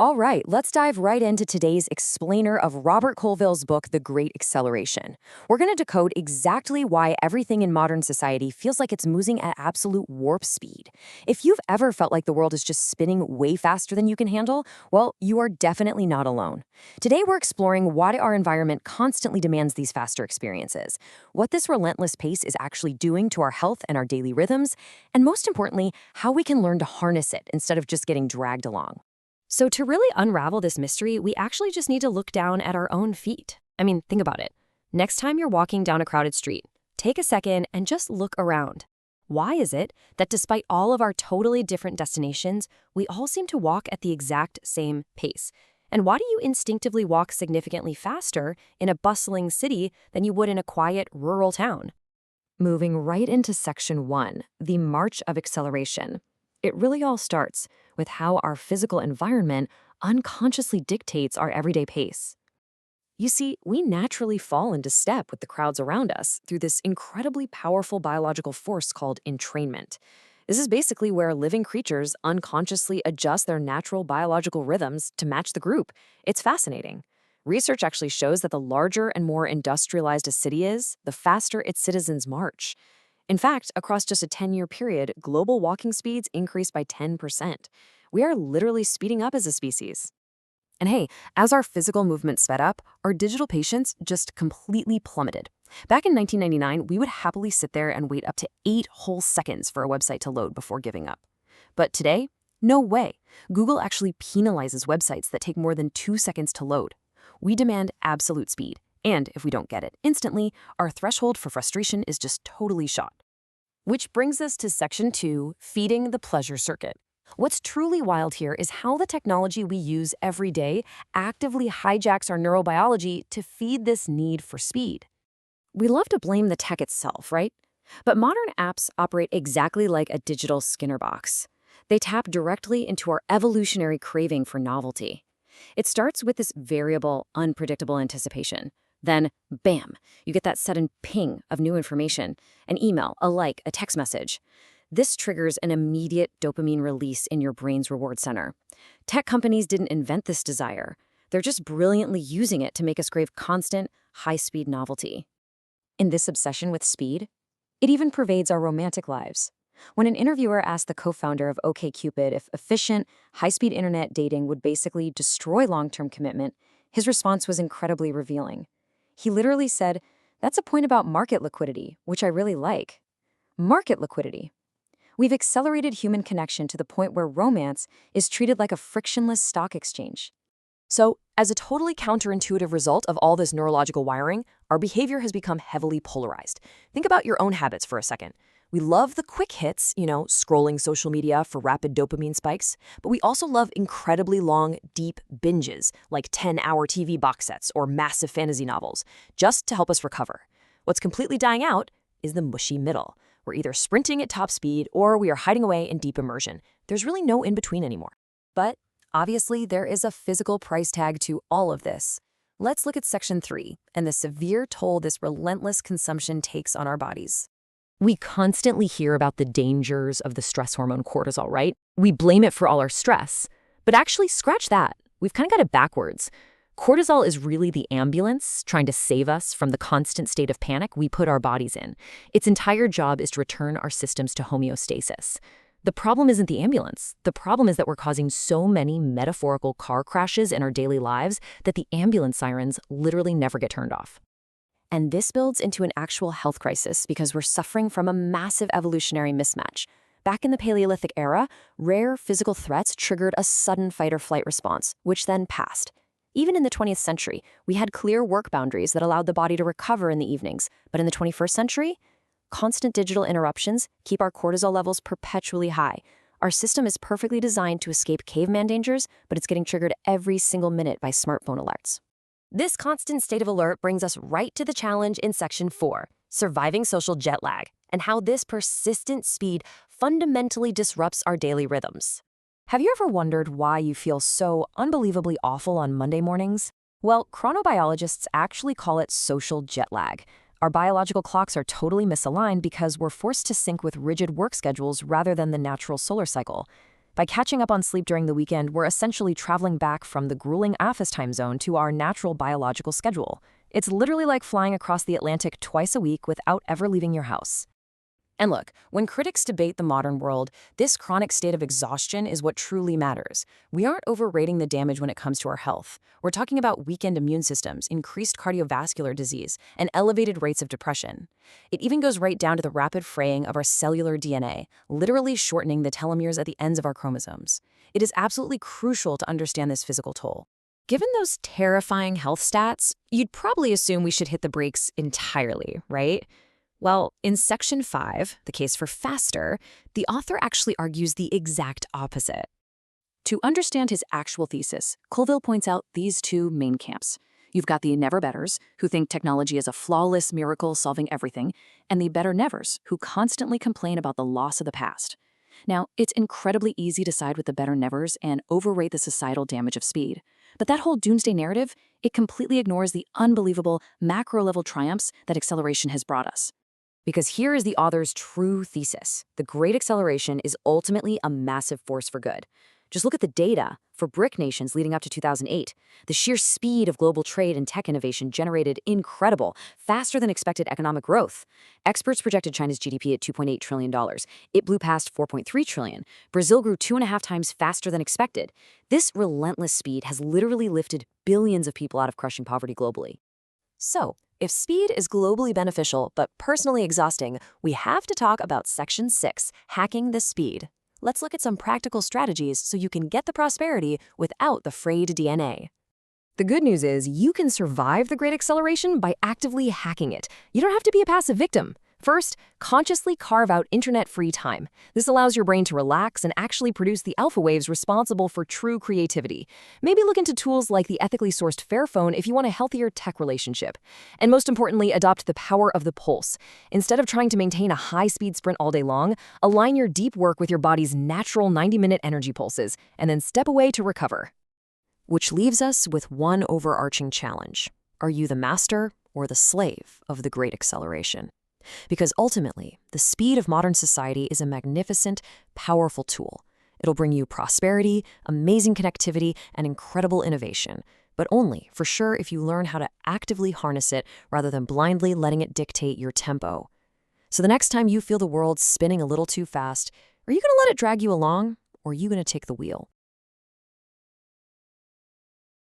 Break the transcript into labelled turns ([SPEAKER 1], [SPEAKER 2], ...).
[SPEAKER 1] All right, let's dive right into today's explainer of Robert Colvile's book, The Great Acceleration. We're going to decode exactly why everything in modern society feels like it's moving at absolute warp speed. If you've ever felt like the world is just spinning way faster than you can handle, well, you are definitely not alone. Today, we're exploring why our environment constantly demands these faster experiences, what this relentless pace is actually doing to our health and our daily rhythms, and most importantly, how we can learn to harness it instead of just getting dragged along. So to really unravel this mystery, we actually just need to look down at our own feet. I mean, think about it. Next time you're walking down a crowded street, take a second and just look around. Why is it that despite all of our totally different destinations, we all seem to walk at the exact same pace? And why do you instinctively walk significantly faster in a bustling city than you would in a quiet rural town? Moving right into Section 1, the March of Acceleration. It really all starts with how our physical environment unconsciously dictates our everyday pace. You see, we naturally fall into step with the crowds around us through this incredibly powerful biological force called entrainment. This is basically where living creatures unconsciously adjust their natural biological rhythms to match the group. It's fascinating. Research actually shows that the larger and more industrialized a city is, the faster its citizens march. In fact, across just a 10-year period, global walking speeds increased by 10%. We are literally speeding up as a species. And hey, as our physical movement sped up, our digital patience just completely plummeted. Back in 1999, we would happily sit there and wait up to 8 whole seconds for a website to load before giving up. But today, no way. Google actually penalizes websites that take more than 2 seconds to load. We demand absolute speed. And if we don't get it instantly, our threshold for frustration is just totally shot. Which brings us to Section 2, feeding the pleasure circuit. What's truly wild here is how the technology we use every day actively hijacks our neurobiology to feed this need for speed. We love to blame the tech itself, right? But modern apps operate exactly like a digital Skinner box. They tap directly into our evolutionary craving for novelty. It starts with this variable, unpredictable anticipation. Then, bam, you get that sudden ping of new information, an email, a like, a text message. This triggers an immediate dopamine release in your brain's reward center. Tech companies didn't invent this desire. They're just brilliantly using it to make us crave constant, high-speed novelty. In this obsession with speed, it even pervades our romantic lives. When an interviewer asked the co-founder of OkCupid if efficient, high-speed internet dating would basically destroy long-term commitment, his response was incredibly revealing. He literally said, "That's a point about market liquidity, which I really like." Market liquidity. We've accelerated human connection to the point where romance is treated like a frictionless stock exchange. So, as a totally counterintuitive result of all this neurological wiring, our behavior has become heavily polarized. Think about your own habits for a second. We love the quick hits, scrolling social media for rapid dopamine spikes, but we also love incredibly long, deep binges, like 10-hour TV box sets or massive fantasy novels, just to help us recover. What's completely dying out is the mushy middle. We're either sprinting at top speed or we are hiding away in deep immersion. There's really no in-between anymore. But obviously, there is a physical price tag to all of this. Let's look at Section 3 and the severe toll this relentless consumption takes on our bodies. We constantly hear about the dangers of the stress hormone cortisol, right? We blame it for all our stress. But actually, scratch that. We've kind of got it backwards. Cortisol is really the ambulance trying to save us from the constant state of panic we put our bodies in. Its entire job is to return our systems to homeostasis. The problem isn't the ambulance. The problem is that we're causing so many metaphorical car crashes in our daily lives that the ambulance sirens literally never get turned off. And this builds into an actual health crisis because we're suffering from a massive evolutionary mismatch. Back in the Paleolithic era, rare physical threats triggered a sudden fight-or-flight response, which then passed. Even in the 20th century, we had clear work boundaries that allowed the body to recover in the evenings. But in the 21st century, constant digital interruptions keep our cortisol levels perpetually high. Our system is perfectly designed to escape caveman dangers, but it's getting triggered every single minute by smartphone alerts. This constant state of alert brings us right to the challenge in Section 4, surviving social jet lag, and how this persistent speed fundamentally disrupts our daily rhythms. Have you ever wondered why you feel so unbelievably awful on Monday mornings? Well, chronobiologists actually call it social jet lag. Our biological clocks are totally misaligned because we're forced to sync with rigid work schedules rather than the natural solar cycle. By catching up on sleep during the weekend, we're essentially traveling back from the grueling office time zone to our natural biological schedule. It's literally like flying across the Atlantic twice a week without ever leaving your house. And look, when critics debate the modern world, this chronic state of exhaustion is what truly matters. We aren't overrating the damage when it comes to our health. We're talking about weakened immune systems, increased cardiovascular disease, and elevated rates of depression. It even goes right down to the rapid fraying of our cellular DNA, literally shortening the telomeres at the ends of our chromosomes. It is absolutely crucial to understand this physical toll. Given those terrifying health stats, you'd probably assume we should hit the brakes entirely, right? Well, in Section 5, the case for faster, the author actually argues the exact opposite. To understand his actual thesis, Colvile points out these two main camps. You've got the never-betters, who think technology is a flawless miracle solving everything, and the better-nevers, who constantly complain about the loss of the past. Now, it's incredibly easy to side with the better-nevers and overrate the societal damage of speed. But that whole doomsday narrative, it completely ignores the unbelievable macro-level triumphs that acceleration has brought us. Because here is the author's true thesis. The Great Acceleration is ultimately a massive force for good. Just look at the data. For BRIC nations leading up to 2008, the sheer speed of global trade and tech innovation generated incredible, faster than expected economic growth. Experts projected China's GDP at $2.8 trillion. It blew past $4.3 trillion. Brazil grew 2.5 times faster than expected. This relentless speed has literally lifted billions of people out of crushing poverty globally. So, if speed is globally beneficial but personally exhausting, we have to talk about Section 6, hacking the speed. Let's look at some practical strategies so you can get the prosperity without the frayed DNA. The good news is you can survive the Great Acceleration by actively hacking it. You don't have to be a passive victim. First, consciously carve out internet-free time. This allows your brain to relax and actually produce the alpha waves responsible for true creativity. Maybe look into tools like the ethically sourced Fairphone if you want a healthier tech relationship. And most importantly, adopt the power of the pulse. Instead of trying to maintain a high-speed sprint all day long, align your deep work with your body's natural 90-minute energy pulses, and then step away to recover. Which leaves us with one overarching challenge. Are you the master or the slave of the Great Acceleration? Because ultimately, the speed of modern society is a magnificent, powerful tool. It'll bring you prosperity, amazing connectivity, and incredible innovation, but only, for sure, if you learn how to actively harness it rather than blindly letting it dictate your tempo. So the next time you feel the world spinning a little too fast, are you going to let it drag you along, or are you going to take the wheel?